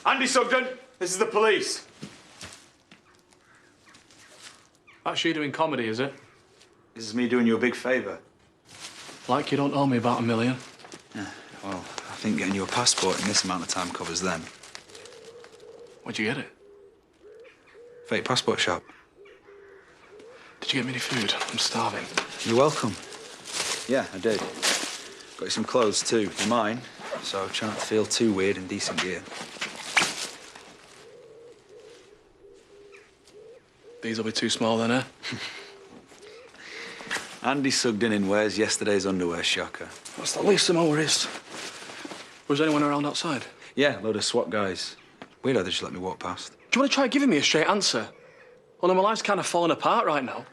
Andy Sugden, this is the police. That's you doing comedy, is it? This is me doing you a big favour. Like you don't owe me about $1 million. Yeah, well, I think getting you a passport in this amount of time covers them. Where'd you get it? Fake passport shop. Did you get me any food? I'm starving. You're welcome. Yeah, I did. Got you some clothes too. They're mine, so try not to feel too weird in decent gear. These will be too small then, eh? Andy Sugden in wears yesterday's underwear, shocker. That's the least of my worries. Was anyone around outside? Yeah, load of SWAT guys. Weird how they just let me walk past. Do you want to try giving me a straight answer? Well, my life's kind of falling apart right now.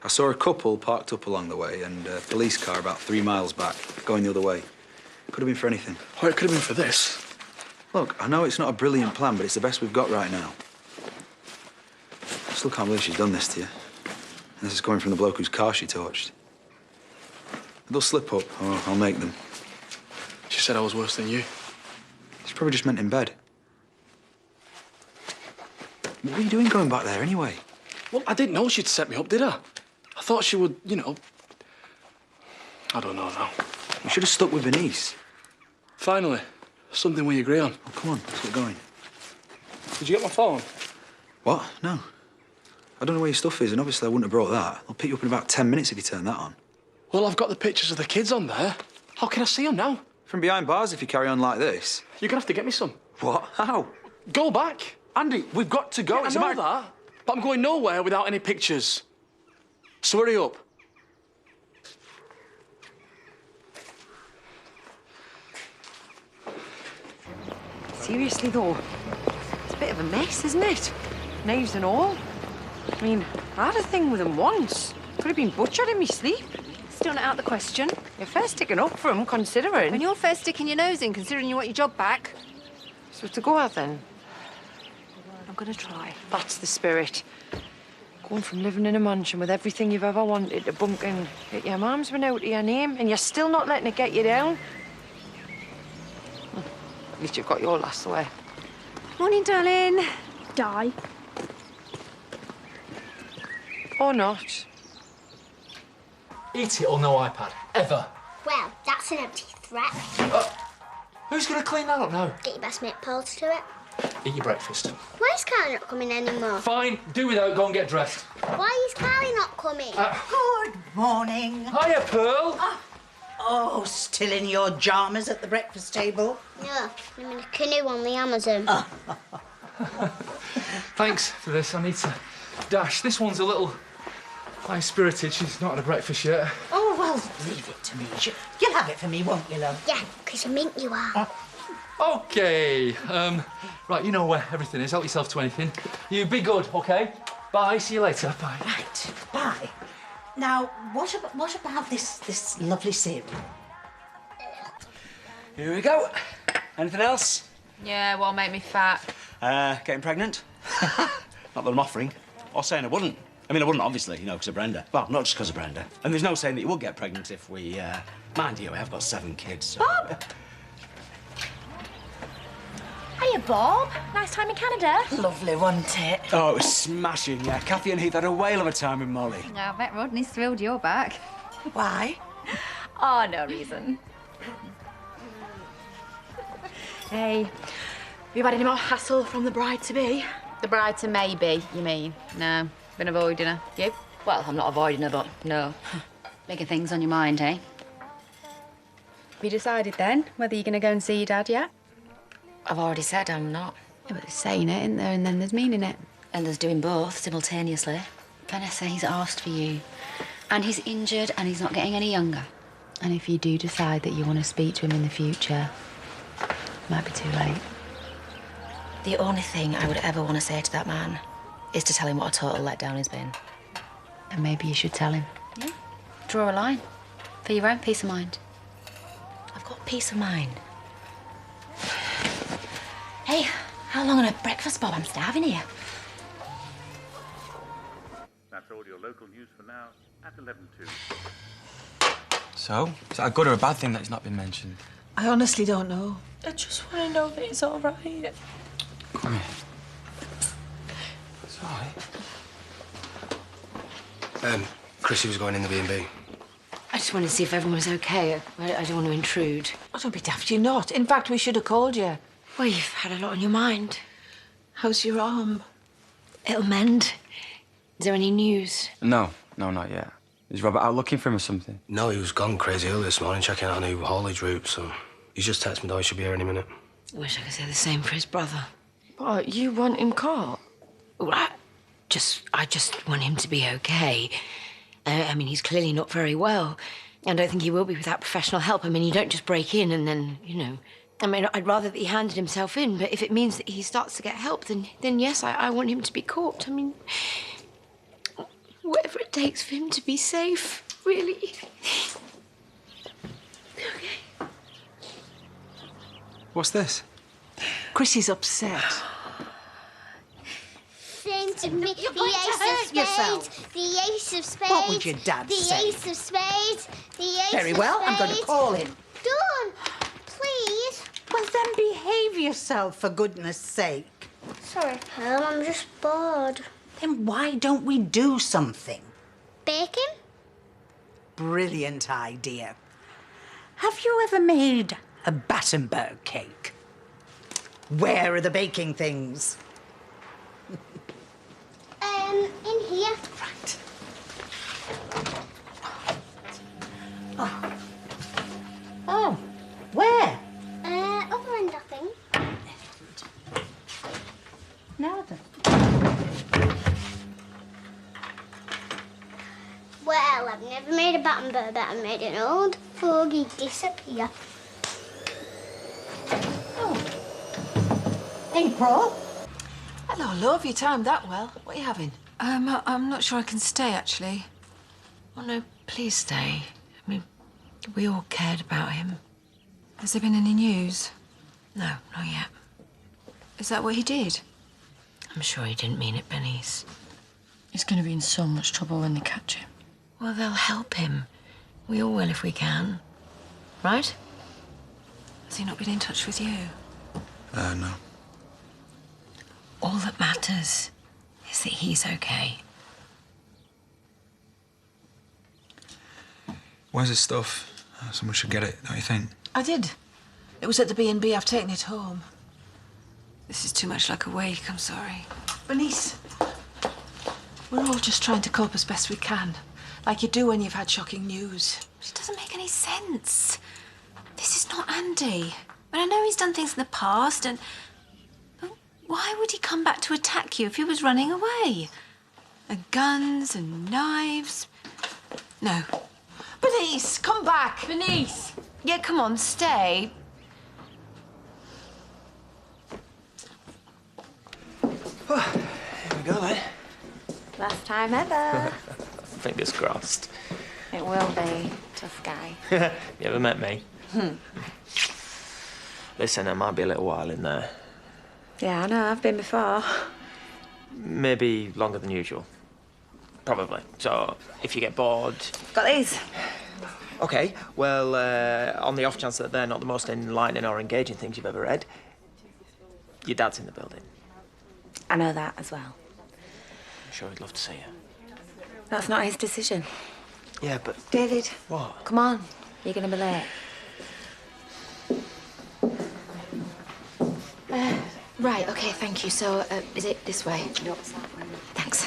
I saw a couple parked up along the way and a police car about 3 miles back, going the other way. Could have been for anything. Or it could have been for this. Look, I know it's not a brilliant plan, but it's the best we've got right now. I still can't believe she's done this to you. And this is coming from the bloke whose car she torched. They'll slip up, or I'll make them. She said I was worse than you. She's probably just meant in bed. What are you doing going back there anyway? Well, I didn't know she'd set me up, did I? I thought she would, you know... I don't know now. You should have stuck with Bernice. Finally, something we agree on. Oh, come on, let's get going. Did you get my phone? What? No. I don't know where your stuff is, and obviously I wouldn't have brought that. I'll pick you up in about 10 minutes if you turn that on. Well, I've got the pictures of the kids on there. How can I see them now? From behind bars if you carry on like this. You're gonna have to get me some. What? How? Go back. Andy, we've got to go. Yeah, I know that, but I'm going nowhere without any pictures. So hurry up. Seriously, though, it's a bit of a mess, isn't it? Knives and all. I mean, I had a thing with them once. Could have been butchered in my sleep. Still not out the question. You're first sticking up for them, considering. When you're first sticking your nose in, considering you want your job back. So to go out, then? I'm gonna try. That's the spirit. Going from living in a mansion with everything you've ever wanted to bunking that your mum's been out of your name and you're still not letting it get you down. At least you've got your last way. Morning, darling. Die. Or not. Eat it or no iPad, ever. Well, that's an empty threat. Who's going to clean that up now? Get your best mate Paul to do it. Eat your breakfast. Why is Carly not coming anymore? Fine, do without, go and get dressed. Why is Carly not coming? Good morning. Hiya, Pearl. Oh, still in your pyjamas at the breakfast table? No, I'm in a canoe on the Amazon. Thanks for this. I need to dash. This one's a little high-spirited. She's not had a breakfast yet. Oh, well, leave it to me. You'll have it for me, won't you, love? Yeah, because you mean you are. OK. Right, you know where everything is. Help yourself to anything. You be good, OK? Bye. See you later. Bye. Right, bye. Now, what about this lovely serum? Here we go. Anything else? Yeah, what'll make me fat? Getting pregnant? Not that I'm offering. Or saying I wouldn't. I mean, I wouldn't, obviously, you know, because of Brenda. Well, not just because of Brenda. And there's no saying that you would get pregnant if we, mind you, I have got 7 kids, so... Bob! Hiya, Bob. Nice time in Canada. Lovely, wasn't it? Oh, it was smashing, yeah. Kathy and Heath had a whale of a time with Molly. I bet Rodney's thrilled you're back. Why? Oh, no reason. Hey, have you had any more hassle from the bride-to-be? The bride-to-maybe, you mean? No, been avoiding her. You? Well, I'm not avoiding her, but no. Bigger things on your mind, eh? Have you decided then whether you're going to go and see your dad yet? I've already said I'm not. Yeah, but there's saying it, isn't there? And then there's meaning it. And there's doing both simultaneously. Vanessa, he's asked for you. And he's injured and he's not getting any younger. And if you do decide that you want to speak to him in the future, it might be too late. The only thing I would ever want to say to that man is to tell him what a total letdown he's been. And maybe you should tell him. Yeah. Draw a line. For your own peace of mind. I've got peace of mind. Hey, how long on a breakfast, Bob? I'm starving here. That's all your local news for now at 11:02. So, is that a good or a bad thing that it's not been mentioned? I honestly don't know. I just want to know that it's all right. Come here. It's all right. Chrissy was going in the B&B. I just wanted to see if everyone was okay. I don't want to intrude. Oh, don't be daft, you're not. In fact, we should have called you. Well, you've had a lot on your mind. How's your arm? It'll mend. Is there any news? No, not yet. Is Robert out looking for him or something? No, he was gone crazy early this morning, checking out a new haulage route, so he's just texted me that he should be here any minute. I wish I could say the same for his brother. What, you want him caught? Well, I just want him to be okay. I mean, he's clearly not very well. I don't think he will be without professional help. I mean, you don't just break in and then, you know... I mean, I'd rather that he handed himself in, but if it means that he starts to get help, then yes, I want him to be caught. I mean, whatever it takes for him to be safe, really. Okay. What's this? Chrissy's upset. Same to me. You're going to hurt yourself. The ace of spades. What would your dad say? The ace of spades. The ace Very of well, I'm going to spades. call him. Done. Please. Well, then behave yourself, for goodness sake. Sorry, Pam, I'm just bored. Then why don't we do something? Bacon? Brilliant idea. Have you ever made a Battenberg cake? Where are the baking things? In here. Right. Oh, where? Other end, I think. Now then. Well, I've never made a Battenberg, but I made an old fogey disappear. April? Hello, love. You timed that well. What are you having? I'm not sure I can stay, actually. Oh, no, please stay. I mean, we all cared about him. Has there been any news? No, not yet. Is that what he did? I'm sure he didn't mean it, Bernice. He's going to be in so much trouble when they catch him. Well, they'll help him. We all will if we can. Right? Has he not been in touch with you? No. All that matters is that he's okay. Where's his stuff? Someone should get it, don't you think? I did. It was at the B&B. I've taken it home. This is too much like a wake. I'm sorry. Bernice, we're all just trying to cope as best we can. Like you do when you've had shocking news. It doesn't make any sense. This is not Andy. But I know he's done things in the past, and... But why would he come back to attack you if he was running away? And guns and knives... No. Bernice, come back! Bernice! Yeah, come on, stay. Here we go, then. Last time ever. Fingers crossed. It will be. Tough guy. You ever met me? Listen, there might be a little while in there. Yeah, I know. I've been before. Maybe longer than usual. Probably. So, if you get bored... Got these. OK, well, on the off chance that they're not the most enlightening or engaging things you've ever read, your dad's in the building. I know that as well. I'm sure he'd love to see you. That's not his decision. Yeah, but... David. What? Come on. You're going to be late. Right, OK, thank you. So, is it this way? No, it's that way. Thanks.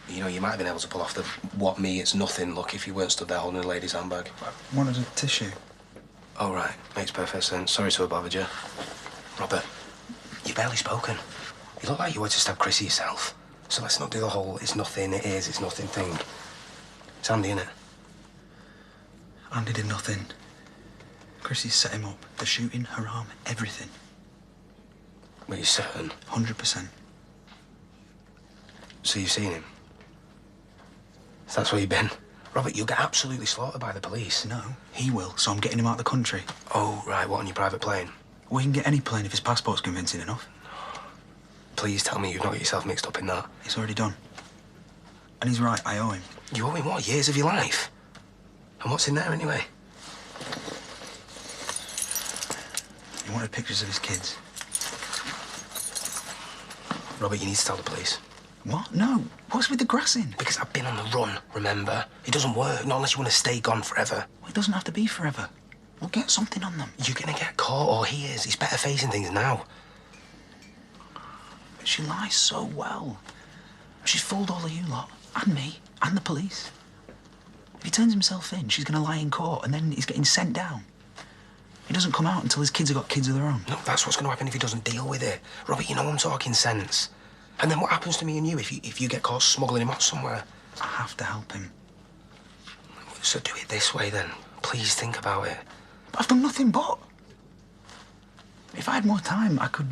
You know, you might have been able to pull off the what me, it's nothing look if you weren't stood there holding a lady's handbag. I wanted a tissue. Oh, right. Makes perfect sense. Sorry to have bothered you. Robert, you've barely spoken. You look like you were to stab Chrissy yourself. So let's not do the whole it's nothing, it is, it's nothing thing. It's Andy, innit? Andy did nothing. Chrissy set him up. The shooting, her arm, everything. But you're certain? 100%. So you've seen him? So that's where you've been? Robert, you'll get absolutely slaughtered by the police. No, he will, so I'm getting him out of the country. Oh, right. What, on your private plane? We can get any plane if his passport's convincing enough. Please tell me you've not got yourself mixed up in that. It's already done. And he's right, I owe him. You owe him what? Years of your life? And what's in there, anyway? He wanted pictures of his kids. Robert, you need to tell the police. What? No. What's with the grassing? Because I've been on the run, remember? It doesn't work, not unless you want to stay gone forever. Well, it doesn't have to be forever. We'll get something on them. You're gonna get caught, or he is. He's better facing things now. But she lies so well. She's fooled all of you lot, and me, and the police. If he turns himself in, she's gonna lie in court, and then he's getting sent down. He doesn't come out until his kids have got kids of their own. No, that's what's gonna happen if he doesn't deal with it. Robert, you know I'm talking sense. And then what happens to me and you if you get caught smuggling him off somewhere? I have to help him. So do it this way, then. Please think about it. But I've done nothing but. If I had more time, I could,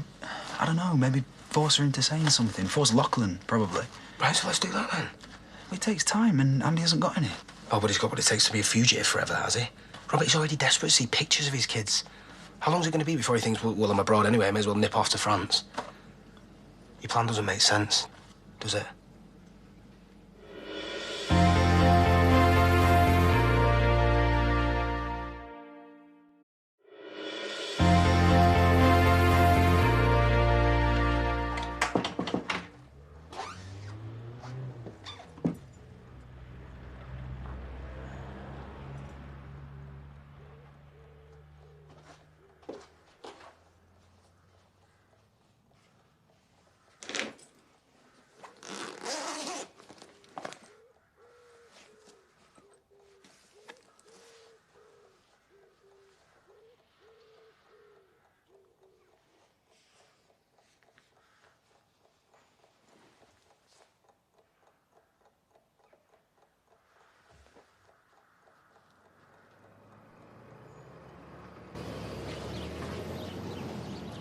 I don't know, maybe force her into saying something. Force Lachlan, probably. Right, so let's do that, then. Well, it takes time, and Andy hasn't got any. Oh, but he's got what it takes to be a fugitive forever, has he? Robert, he's already desperate to see pictures of his kids. How long's it going to be before he thinks, well, I'm abroad anyway, I may as well nip off to France? Your plan doesn't make sense, does it?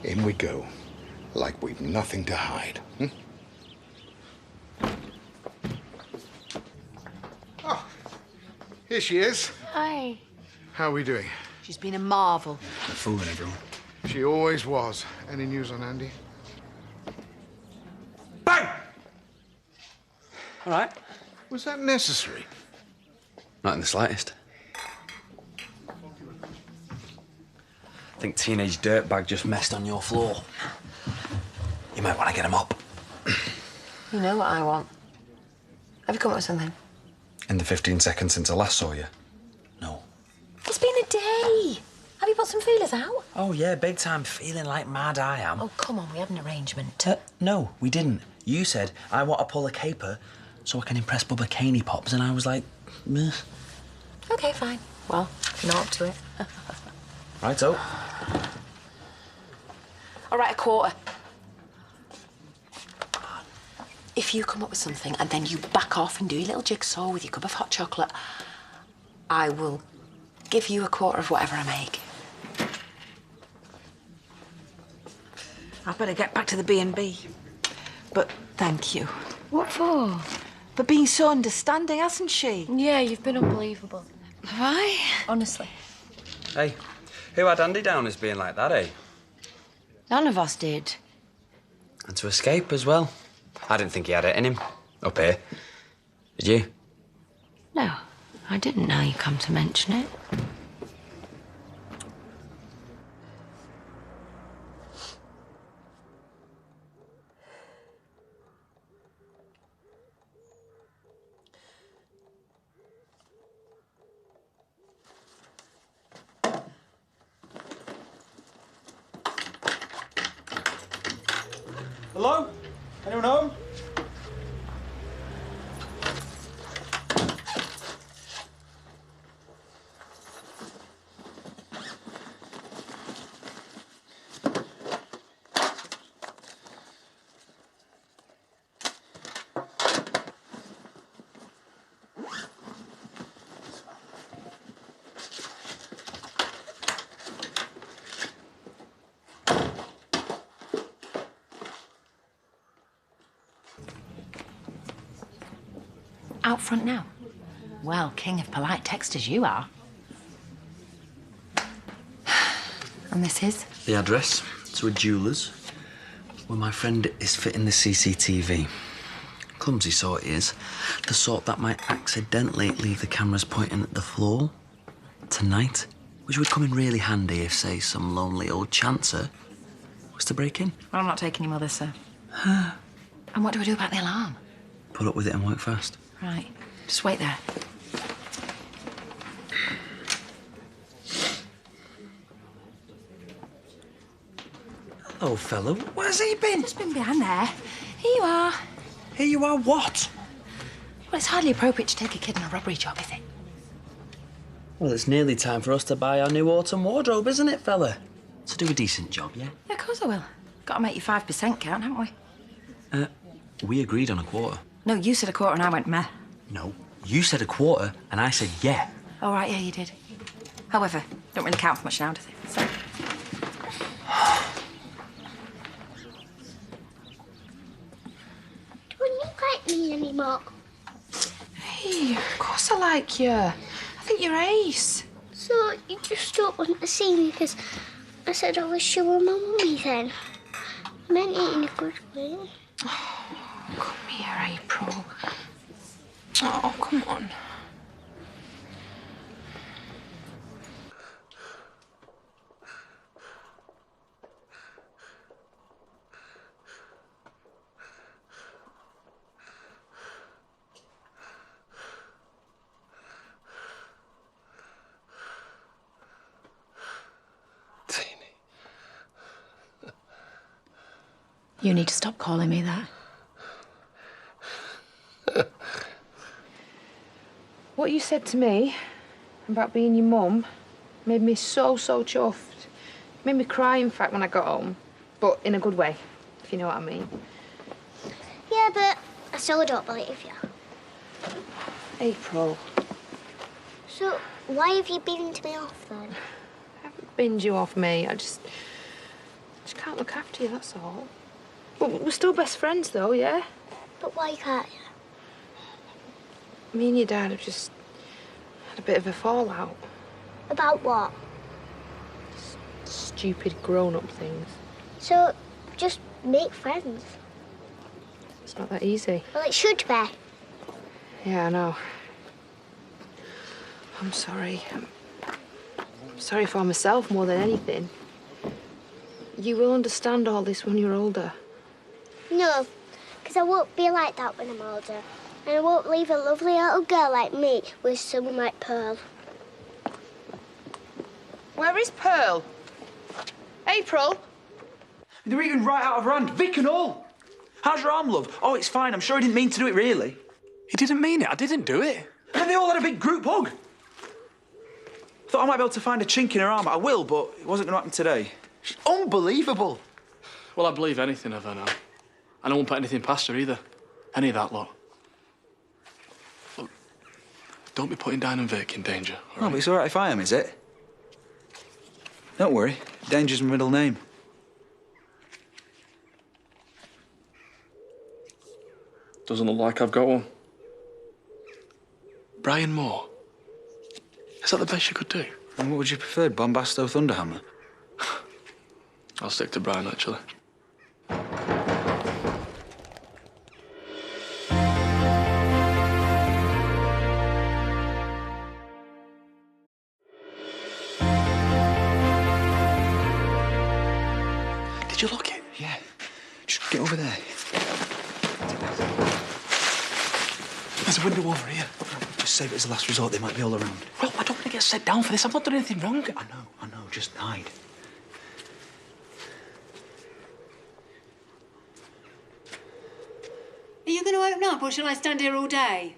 In we go, like we've nothing to hide. Oh, here she is. Hi. How are we doing? She's been a marvel. They're fooling everyone. She always was. Any news on Andy? Bang! All right. Was that necessary? Not in the slightest. I think teenage dirtbag just messed on your floor. You might want to get him up. You know what I want. Have you come up with something? In the 15 seconds since I last saw you. No. It's been a day. Have you put some feelers out? Oh, yeah, big time. Feeling like mad I am. Oh, come on, we had an arrangement. No, we didn't. You said, I want to pull a caper so I can impress Bubba Caney Pops, and I was like, meh. OK, fine. Well, if you're not up to it. Righto. All right, a quarter. If you come up with something and then you back off and do your little jigsaw with your cup of hot chocolate, I will give you a quarter of whatever I make. I'd better get back to the B&B. But thank you. What for? For being so understanding, hasn't she? Yeah, you've been unbelievable. Have I? Honestly. Hey, who had Andy down as being like that, eh? None of us did. And to escape as well. I didn't think he had it in him. Up here. Did you? No, I didn't now you come to mention it. Hello? Anyone home? Out front now? Well, king of polite texters you are. And this is? The address to a jeweller's where my friend is fitting the CCTV. Clumsy sort he is. The sort that might accidentally leave the cameras pointing at the floor. Tonight, Which would come in really handy if, say, some lonely old chancer was to break in. Well, I'm not taking your mother, sir. And what do we do about the alarm? Put up with it and work fast. Right. Just wait there. Hello, fella. Where's he been? Just been behind there. Here you are. Here you are what? Well, it's hardly appropriate to take a kid on a robbery job, is it? Well, it's nearly time for us to buy our new autumn wardrobe, isn't it, fella? So do a decent job, yeah? Yeah, of course I will. Got to make your 5% count, haven't we? We agreed on a quarter. No, you said a quarter and I went meh. No, you said a quarter and I said yeah. All right, yeah, you did. However, don't really count for much now, does it? So... Wouldn't you like me anymore? Hey, of course I like you. I think you're ace. So you just don't want to see me because I said I wish you were my mummy then. I meant it in a good way. Oh, come here, April. Oh, come on. You need to stop calling me that. What you said to me about being your mum made me so chuffed. Made me cry, in fact, when I got home. But in a good way, if you know what I mean. Yeah, but I still don't believe you. April. So why have you binned me off then? I haven't binned you off, mate. I just can't look after you, that's all. We're still best friends, though, yeah? But why can't you? Me and your dad have just had a bit of a fallout. About what? Stupid grown-up things. So just make friends. It's not that easy. Well, it should be. Yeah, I know. I'm sorry. I'm sorry for myself more than anything. You will understand all this when you're older. No, because I won't be like that when I'm older. And I won't leave a lovely little girl like me with someone like Pearl. Where is Pearl? April? They're eating right out of hand, Vic and all. How's your arm, love? Oh, it's fine. I'm sure he didn't mean to do it, really. He didn't mean it. I didn't do it. And they all had a big group hug. Thought I might be able to find a chink in her arm. I will, but it wasn't going to happen today. She's unbelievable. Well, I believe anything of her now. And I won't put anything past her either. Any of that lot. Look, don't be putting Dan and Vic in danger, all Oh, right? but it's all right if I am, is it? Don't worry. Danger's my middle name. Doesn't look like I've got one. Brian Moore. Is that the best you could do? And what would you prefer, Bombasto Thunderhammer? I'll stick to Brian, actually. Did you lock it? Yeah. Just get over there. There's a window over here. Just save it as a last resort. They might be all around. Well, I don't want to get set down for this. I've not done anything wrong. I know. Just hide. Are you going to open up, or shall I stand here all day?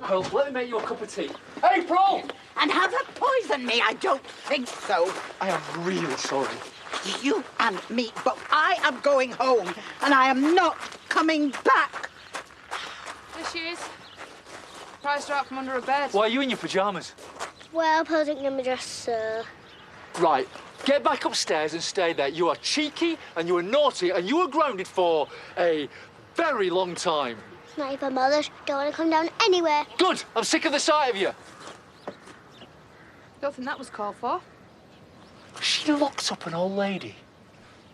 Well, let me make you a cup of tea. April! And have her poison me? I don't think so. I am really sorry. You and me both. I am going home, and I am not coming back. There she is. Prized her out from under a bed. Why are you in your pyjamas? Well, Pearl didn't give me dress, sir. Right, get back upstairs and stay there. You are cheeky and you are naughty and you are grounded for a very long time. Not even bothered. Don't want to come down anywhere. Good, I'm sick of the sight of you. Don't think that was called for. She locks up an old lady.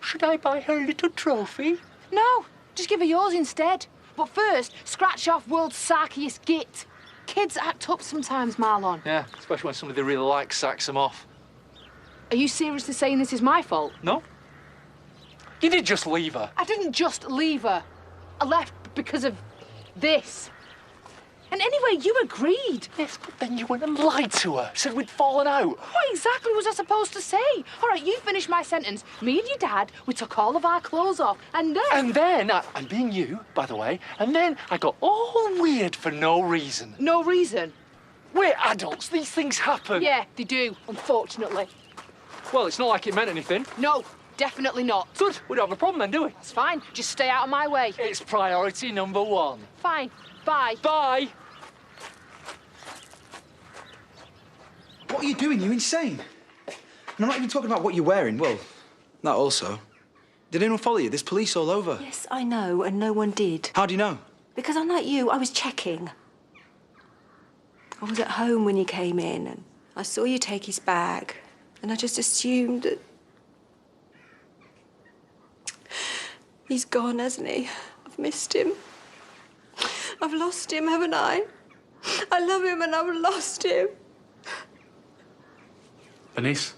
Should I buy her a little trophy? No, just give her yours instead. But first, scratch off world's sarkiest git. Kids act up sometimes, Marlon. Yeah, especially when somebody they really like sacks them off. Are you seriously saying this is my fault? No. You did just leave her. I didn't just leave her. I left because of this. And anyway, you agreed. Yes, but then you went and lied to her. Said we'd fallen out. What exactly was I supposed to say? All right, you finished my sentence. Me and your dad, we took all of our clothes off, and then... And then, I'm being you, by the way, and then I got all weird for no reason. No reason? We're adults. These things happen. Yeah, they do, unfortunately. Well, it's not like it meant anything. No, definitely not. Good. We don't have a problem then, do we? That's fine. Just stay out of my way. It's priority number one. Fine. Bye. Bye. What are you doing? You insane? And I'm not even talking about what you're wearing. Well, that also. Did anyone follow you? There's police all over. Yes, I know, and no one did. How do you know? Because unlike you, I was checking. I was at home when you came in, and I saw you take his bag, and I just assumed that... He's gone, hasn't he? I've missed him. I've lost him, haven't I? I love him and I've lost him. Bernice?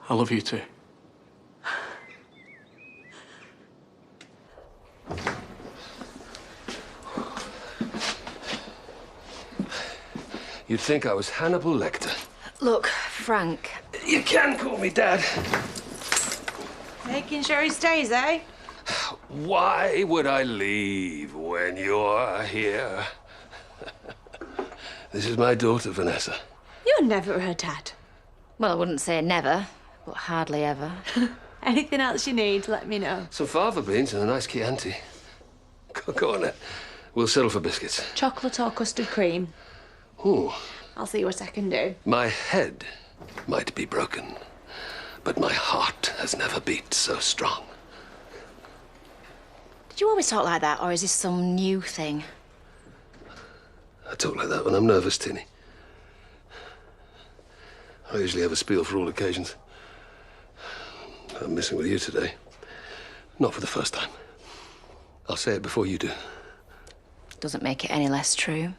I love you too. You'd think I was Hannibal Lecter. Look, Frank. You can call me Dad. Making sure he stays, eh? Why would I leave when you're here? This is my daughter, Vanessa. You're never her dad. Well, I wouldn't say never, but hardly ever. Anything else you need, let me know. Some fava beans and a nice Chianti. Go on then. We'll settle for biscuits. Chocolate or custard cream. Ooh. I'll see what I can do. My head might be broken, but my heart has never beat so strong. Did you always talk like that, or is this some new thing? I talk like that when I'm nervous, Tinny. I usually have a spiel for all occasions. I'm missing with you today. Not for the first time. I'll say it before you do. Doesn't make it any less true.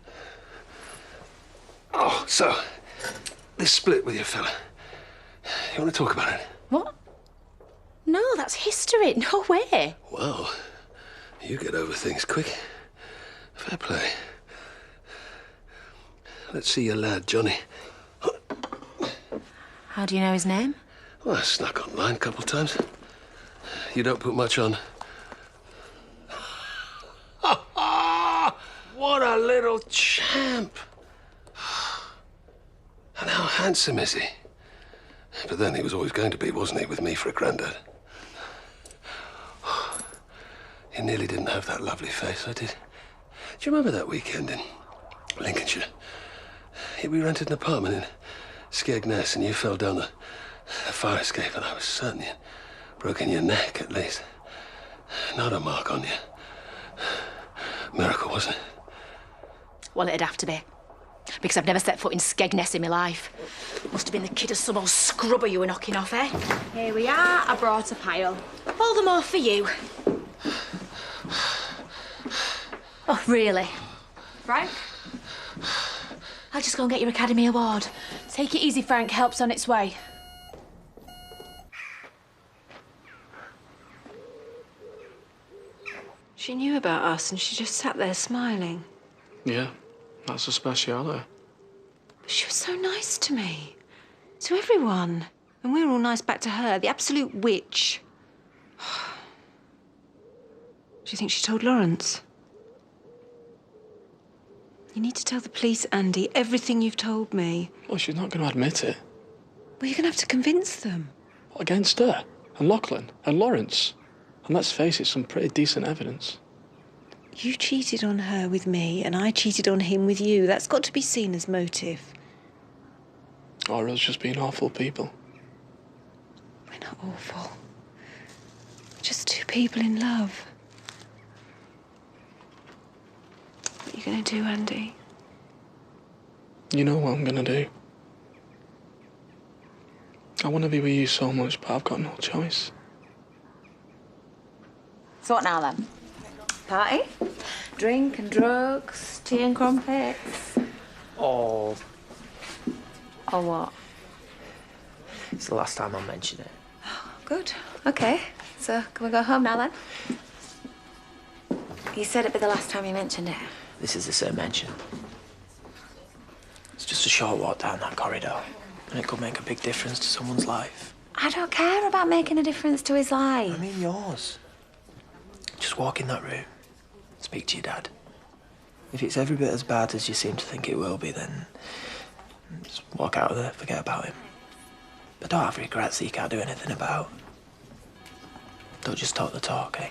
Oh, so, this split with your fella. You want to talk about it? What? No, that's history. No way. Well, you get over things quick. Fair play. Let's see your lad, Johnny. How do you know his name? Well, I snuck online a couple of times. You don't put much on. What a little champ! And how handsome is he? But then he was always going to be, wasn't he, with me for a granddad? He nearly didn't have that lovely face, I did. Do you remember that weekend in Lincolnshire? We rented an apartment in Skegness and you fell down a fire escape and I was certain you'd broken your neck, at least. Not a mark on you. Miracle, wasn't it? Well, it'd have to be. Because I've never set foot in Skegness in my life. Must have been the kid of some old scrubber you were knocking off, eh? Here we are. I brought a pile. All the more for you. Oh, really? Frank? I'll just go and get your Academy Award. Take it easy, Frank. Help's on its way. She knew about us and she just sat there smiling. Yeah, that's a speciality. But she was so nice to me. To everyone. And we were all nice back to her, the absolute witch. Do you think she told Lawrence? You need to tell the police, Andy, everything you've told me. Well, she's not going to admit it. Well, you're going to have to convince them. Against her, and Lachlan, and Lawrence. And let's face it, some pretty decent evidence. You cheated on her with me, and I cheated on him with you. That's got to be seen as motive. Or us just being awful people. We're not awful. We're just two people in love. What are you going to do, Andy? You know what I'm going to do. I want to be with you so much, but I've got no choice. So what now, then? Party? Drink and drugs, tea and crumpets? Or Or what? it's the last time I'll mention it. Good. OK. So, can we go home now, then? You said it'd be the last time you mentioned it. This is the same mention. It's just a short walk down that corridor, and it could make a big difference to someone's life. I don't care about making a difference to his life. I mean yours. Just walk in that room. Speak to your dad. If it's every bit as bad as you seem to think it will be, then just walk out of there, forget about him. But don't have regrets that you can't do anything about. Don't just talk the talk, eh?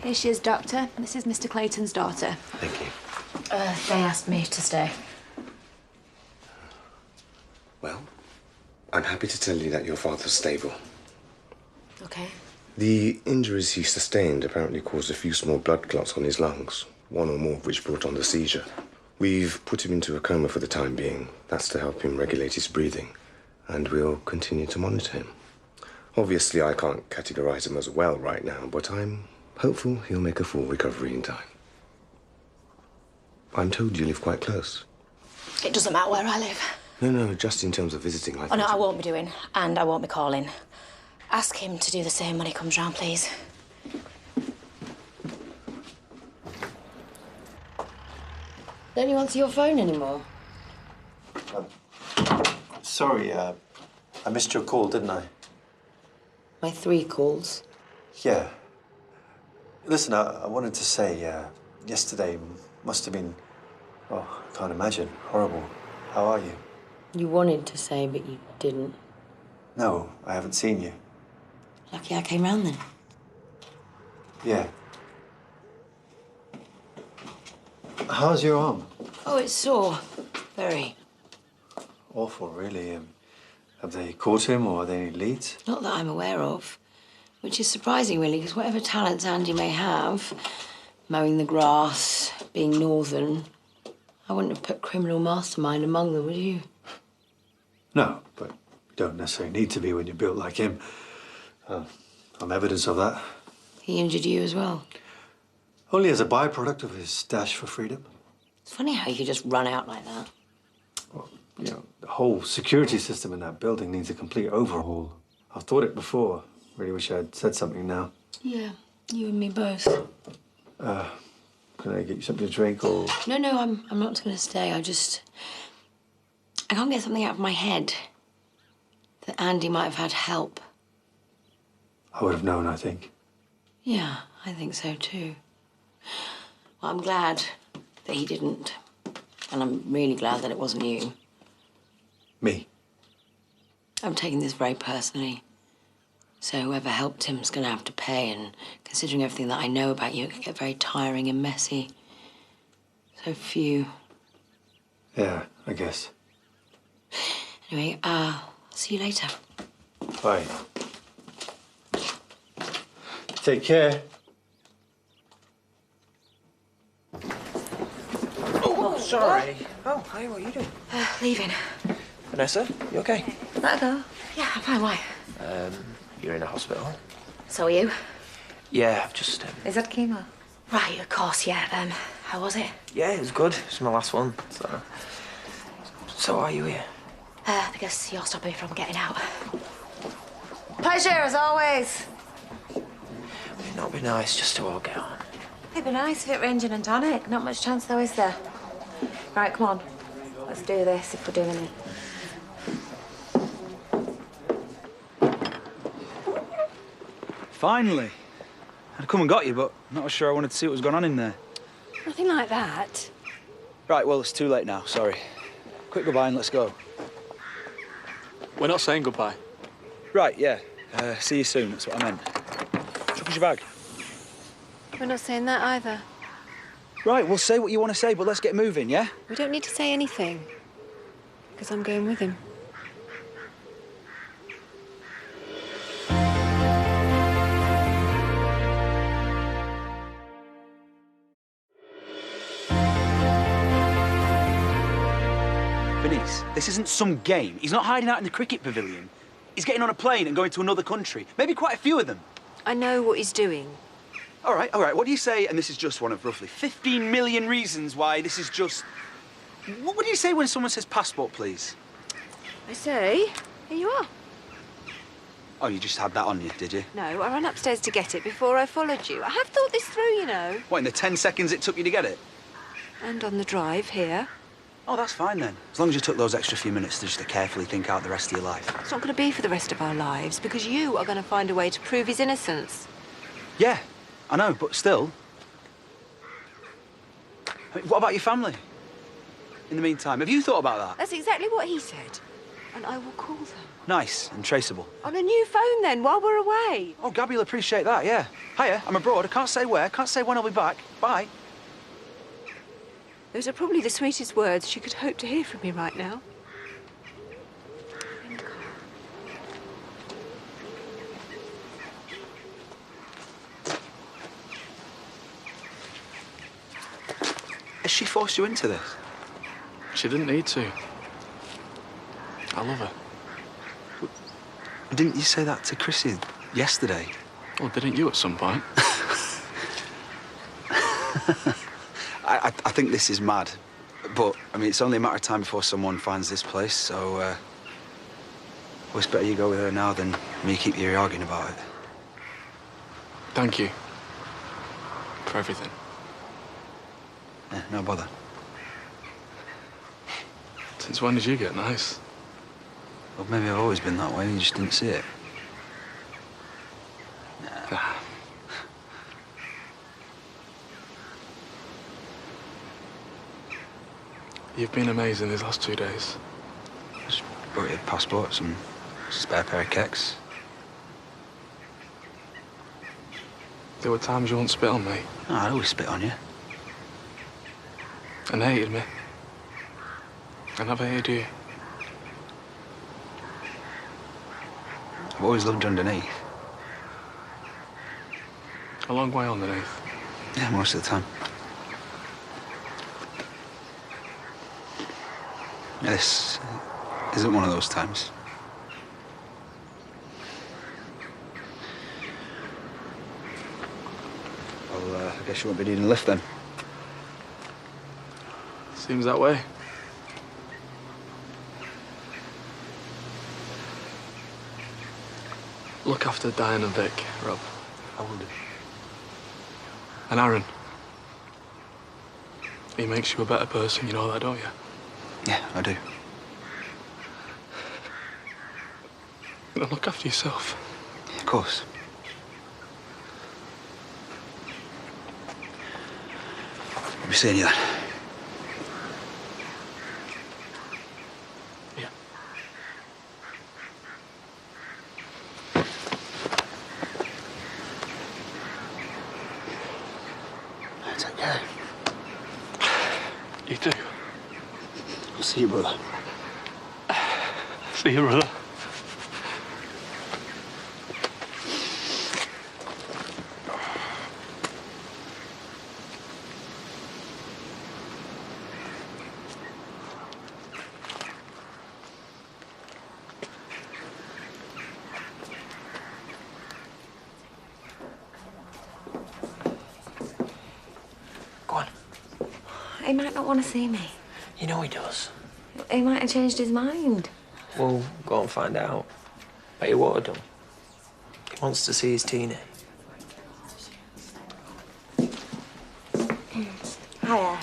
Here she is, Doctor. This is Mr. Clayton's daughter. Thank you. They asked me to stay. Well, I'm happy to tell you that your father's stable. OK. The injuries he sustained apparently caused a few small blood clots on his lungs, one or more of which brought on the seizure. We've put him into a coma for the time being. That's to help him regulate his breathing. And we'll continue to monitor him. Obviously, I can't categorize him as well right now, but I'm hopeful he'll make a full recovery in time. I'm told you live quite close. It doesn't matter where I live. No, just in terms of visiting. Oh, no, I won't be doing, and I won't be calling. Ask him to do the same when he comes round, please. Don't you answer your phone anymore? Sorry, I missed your call, didn't I? My 3 calls. Yeah. Listen, I wanted to say, yesterday must have been, oh, I can't imagine, horrible. How are you? You wanted to say, but you didn't. No, I haven't seen you. Lucky I came round then. Yeah. How's your arm? Oh, it's sore. Very. Awful, really. Have they caught him, or are there any leads? Not that I'm aware of. Which is surprising, really, because whatever talents Andy may have, mowing the grass, being northern, I wouldn't have put criminal mastermind among them, would you? No, but you don't necessarily need to be when you're built like him. I'm evidence of that. He injured you as well. Only as a byproduct of his dash for freedom. It's funny how you could just run out like that. You know, the whole security system in that building needs a complete overhaul. I've thought it before. Really wish I'd said something now. Yeah, you and me both. Can I get you something to drink, or...? No, I'm not going to stay. I can't get something out of my head that Andy might have had help. I would have known, I think. Yeah, I think so too. Well, I'm glad that he didn't. And I'm really glad that it wasn't you. Me? I'm taking this very personally. So whoever helped him is going to have to pay, and considering everything that I know about you, it could get very tiring and messy. So few. Yeah, I guess. Anyway, I'll see you later. Bye. Take care. Oh, sorry. Oh, hi, what are you doing? Leaving. Vanessa, you okay? Let her go. Yeah, I'm fine. Why? You're in a hospital. So are you? Yeah, I've just... Is that chemo? Right, of course, yeah. How was it? Yeah, it was good. It's my last one, so... So are you here? Because you're stopping me from getting out. Pleasure, as always. Would it not be nice just to all get on? It'd be nice if it were gin and tonic. Not much chance, though, is there? Right, come on. Let's do this if we're doing it. Finally. I'd come and got you, but I'm not sure I wanted to see what was going on in there. Nothing like that. Right, well, it's too late now, sorry. Quick goodbye and let's go. We're not saying goodbye. Right, yeah. See you soon, that's what I meant. Chuck us your bag. We're not saying that either. Right, well, say what you want to say, but let's get moving, yeah? We don't need to say anything. Because I'm going with him. Bernice, this isn't some game. He's not hiding out in the cricket pavilion. He's getting on a plane and going to another country. Maybe quite a few of them. I know what he's doing. All right. What do you say, and this is just one of roughly 15 million reasons why this is just... What do you say when someone says passport, please? I say, here you are. Oh, you just had that on you, did you? No, I ran upstairs to get it before I followed you. I have thought this through, you know. What, in the 10 seconds it took you to get it? And on the drive here. Oh, that's fine then. As long as you took those extra few minutes to just carefully think out the rest of your life. It's not going to be for the rest of our lives because you are going to find a way to prove his innocence. Yeah, I know, but still. I mean, what about your family? In the meantime, have you thought about that? That's exactly what he said. And I will call them. Nice and traceable. On a new phone then, while we're away. Oh, Gabby will appreciate that, yeah. Hiya, I'm abroad. I can't say where, can't say when I'll be back. Bye. Those are probably the sweetest words she could hope to hear from me right now. Has she forced you into this? She didn't need to. I love her. Didn't you say that to Chrissy yesterday? Well, didn't you at some point? I think this is mad. But, I mean, it's only a matter of time before someone finds this place, so, well, it's better you go with her now than me keep you arguing about it. Thank you. For everything. Yeah, no bother. Since when did you get nice? Well, maybe I've always been that way, you just didn't see it. Nah. You've been amazing these last 2 days. Just brought you a passport, some spare pair of kecks. There were times you wouldn't spit on me. No, I'd always spit on you. And hated me. I never hated you. I've always loved you underneath. A long way underneath. Yeah, most of the time. Yeah, this isn't one of those times. Well, I guess you won't be needing a lift then. Seems that way. Look after Diane and Vic, Rob. I will do. And Aaron. He makes you a better person, you know that, don't you? Yeah, I do. And look after yourself. Yeah, of course. I'll be seeing you then. Yeah. Take care. You too. I'll see you, brother. See you, brother. Go on. He might not want to see me. You know he does. He might have changed his mind. Well, go and find out. Bet you would have done. He wants to see his teenie. Hiya.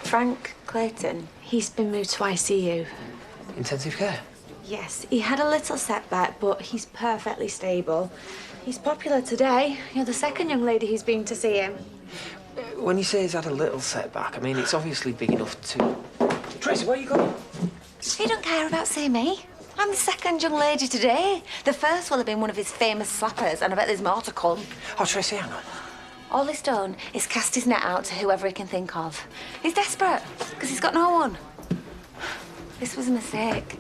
Frank Clayton. He's been moved to ICU. Intensive care? Yes, he had a little setback, but he's perfectly stable. He's popular today. You're the second young lady who's been to see him. When you say he's had a little setback, I mean, it's obviously big enough to... Tracy, where are you going? He don't care about seeing me. I'm the second young lady today. The first will have been one of his famous slappers, and I bet there's more to come. Oh, Tracy, hang on. All he's done is cast his net out to whoever he can think of. He's desperate, because he's got no one. This was a mistake.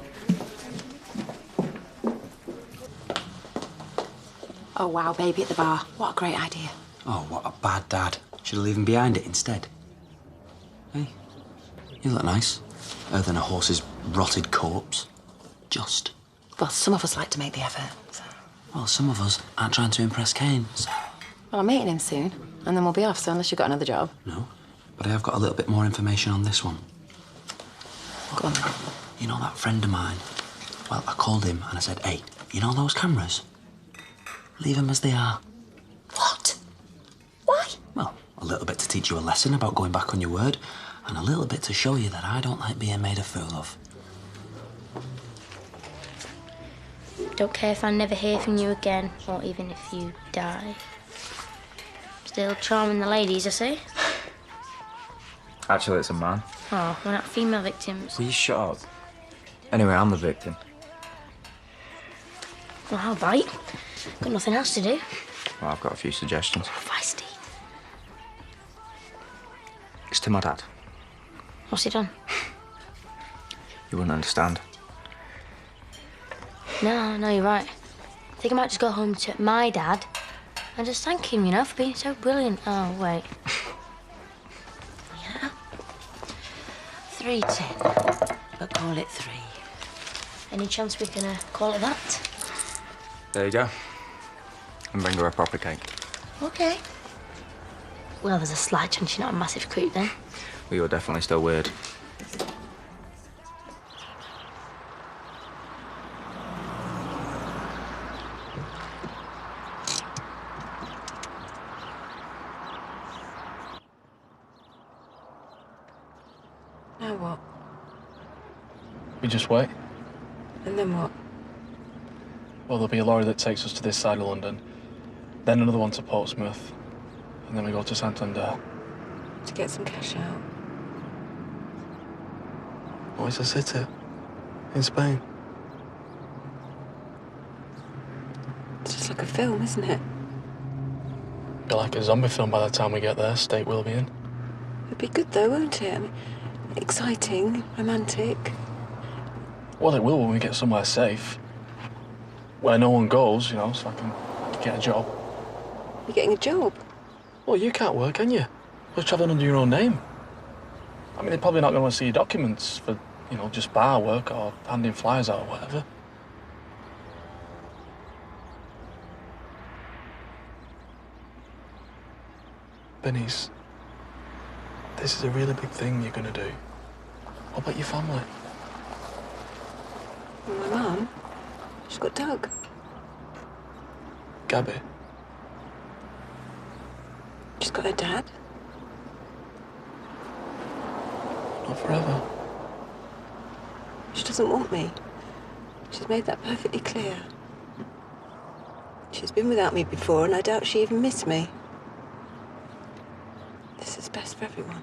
Oh, wow, baby at the bar. What a great idea. Oh, what a bad dad. Should have left him behind it instead. Hey, you look nice. Other than a horse's rotted corpse. Just. Well, some of us like to make the effort. So. Well, some of us aren't trying to impress Kane, so... Well, I'm meeting him soon, and then we'll be off, so unless you've got another job. No, but I have got a little bit more information on this one. Go on. You know that friend of mine? Well, I called him and I said, hey, you know those cameras? Leave them as they are. What? Why? Well, a little bit to teach you a lesson about going back on your word, and a little bit to show you that I don't like being made a fool of. Don't care if I never hear from you again, or even if you die. Still charming the ladies, I say. Actually, it's a man. Oh, we're not female victims. Will you shut up? Anyway, I'm the victim. Well, I'll bite. Got nothing else to do. Well, I've got a few suggestions. Feisty. It's to my dad. What's he done? You wouldn't understand. No, you're right. I think I might just go home to my dad and just thank him, you know, for being so brilliant. Oh, wait. Yeah. 3:10. But call it 3. Any chance we can call it that? There you go. And bring her a proper cake. Okay. Well, there's a slight chance you're not a massive creep then. Well, you're definitely still weird. Now what? We just wait. And then what? Well, there'll be a lorry that takes us to this side of London, then another one to Portsmouth, and then we go to Santander. To get some cash out. Oh, it's a city. In Spain. It's just like a film, isn't it? Be like a zombie film by the time we get there, state will be in. It'd be good though, won't it? I mean, exciting, romantic. Well, it will when we get somewhere safe. Where no one goes, you know, so I can get a job. You're getting a job? Well, you can't work, can you? You're travelling under your own name. I mean, they're probably not going to want to see your documents for, you know, just bar work or handing flyers out or whatever. Bernice, this is a really big thing you're going to do. What about your family? My mum? She's got Doug. Gabby? She's got her dad. Not forever. She doesn't want me. She's made that perfectly clear. She's been without me before, and I doubt she even missed me. This is best for everyone.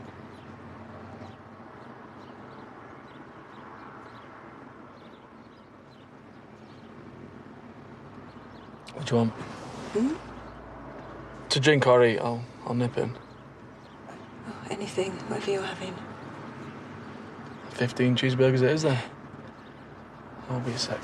What do you want? Hmm? To drink or eat, I'll nip in. Oh, anything, whatever you're having. 15 cheeseburgers it is then. I'll be a sec.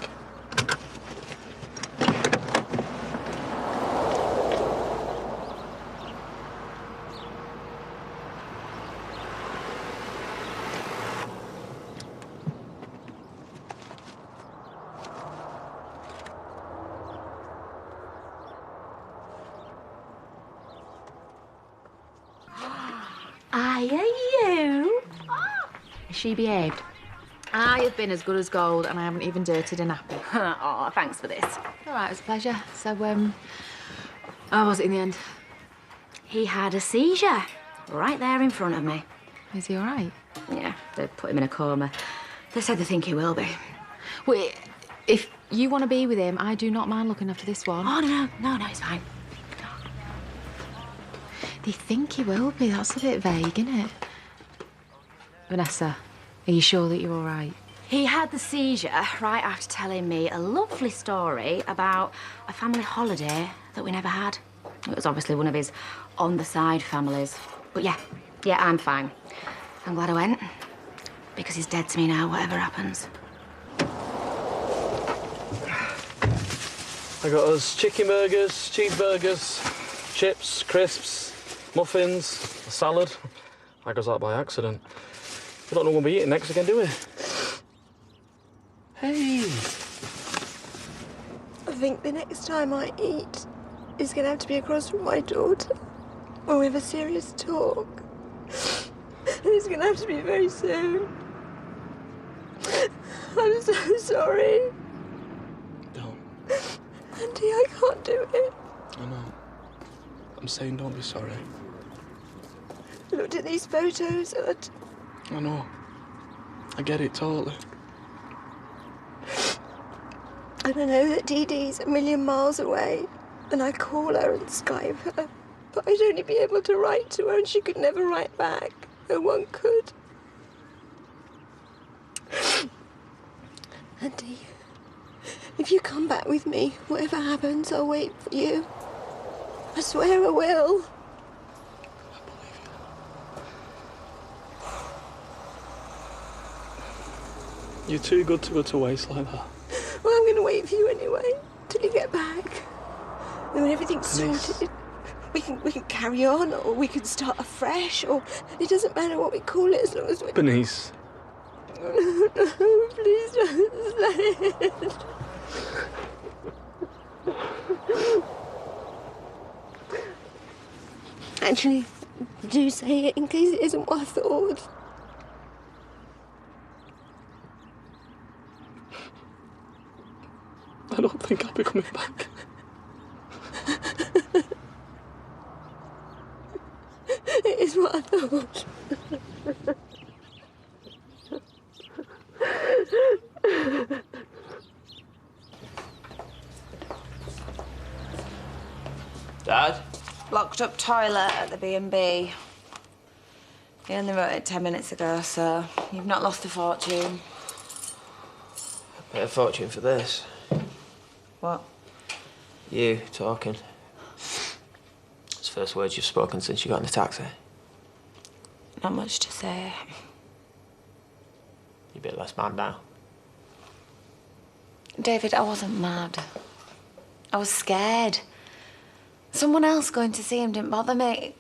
You? Is she behaved? I have been as good as gold and I haven't even dirtied a nappy. Oh, thanks for this. All right, it was a pleasure. So, how was it in the end? He had a seizure right there in front of me. Is he all right? Yeah, they put him in a coma. They said they think he will be. Well, if you want to be with him, I do not mind looking after this one. Oh, no, it's fine. They think he will be. That's a bit vague, isn't it? Vanessa, are you sure that you're all right? He had the seizure right after telling me a lovely story about a family holiday that we never had. It was obviously one of his on-the-side families. But yeah, I'm fine. I'm glad I went, because he's dead to me now, whatever happens. I got us chicken burgers, cheeseburgers, chips, crisps, muffins, a salad. I got that by accident. We don't know what we'll be eating next again, do we? Hey! think the next time I eat is going to have to be across from my daughter when we have a serious talk. And it's going to have to be very soon. I'm so sorry. Don't. Andy, I can't do it. I know. I'm saying don't be sorry. Looked at these photos and I know. I get it totally. And I know that Dee Dee's a million miles away, and I call her and Skype her, but I'd only be able to write to her and she could never write back. No one could. Andy, if you come back with me, whatever happens, I'll wait for you. I swear I will. You're too good to go to waste like that. Well, I'm going to wait for you anyway, till you get back. And when everything's sorted, we can carry on, or we can start afresh, or it doesn't matter what we call it as long as we... Bernice. No, please don't say it. Actually, do say it in case it isn't what I thought. I don't think I'll be coming back. It is what I thought. Dad? Locked up toilet at the B&B. He only wrote it 10 minutes ago, so you've not lost a fortune. A bit of fortune for this. What? You talking. It's the first words you've spoken since you got in the taxi. Not much to say. You're a bit less mad now. David, I wasn't mad. I was scared. Someone else going to see him didn't bother me.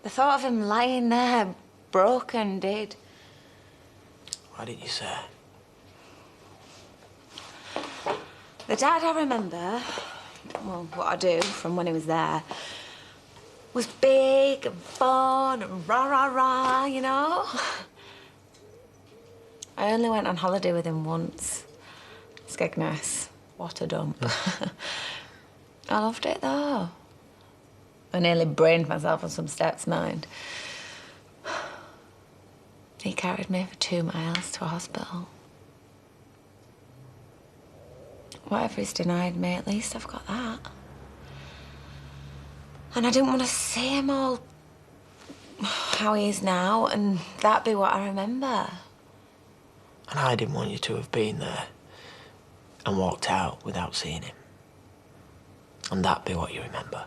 The thought of him lying there, broken, did. Why didn't you say? The dad I remember, well, what I do from when he was there, was big and fun and rah-rah-rah, you know? I only went on holiday with him once. Skegness. What a dump. I loved it, though. I nearly brained myself on some steps, mind. He carried me for 2 miles to a hospital. Whatever he's denied me, at least I've got that. And I didn't want to see him all how he is now, and that be what I remember. And I didn't want you to have been there and walked out without seeing him. And that be what you remember.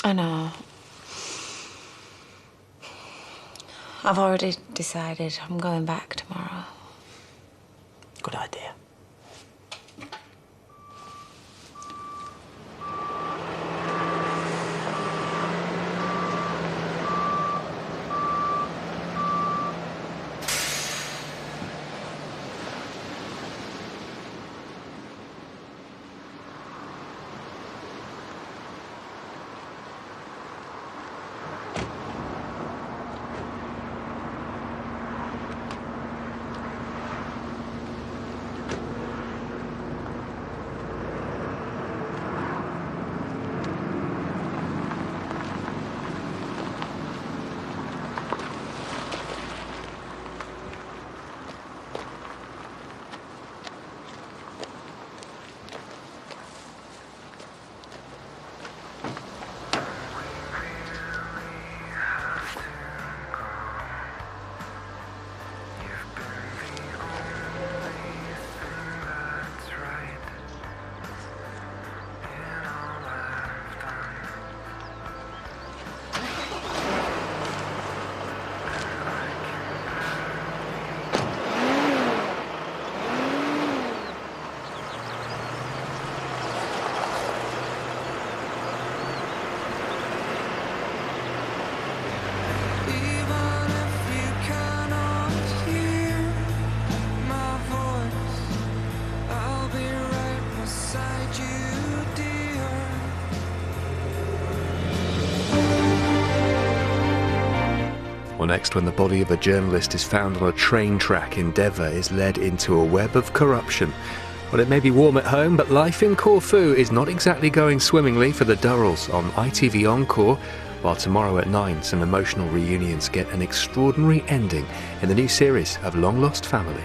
I know. I've already decided I'm going back tomorrow. Good idea. Or next, when the body of a journalist is found on a train track in Devon is led into a web of corruption. Well, it may be warm at home, but life in Corfu is not exactly going swimmingly for the Durrells on ITV Encore, while tomorrow at 9, some emotional reunions get an extraordinary ending in the new series of Long Lost Family.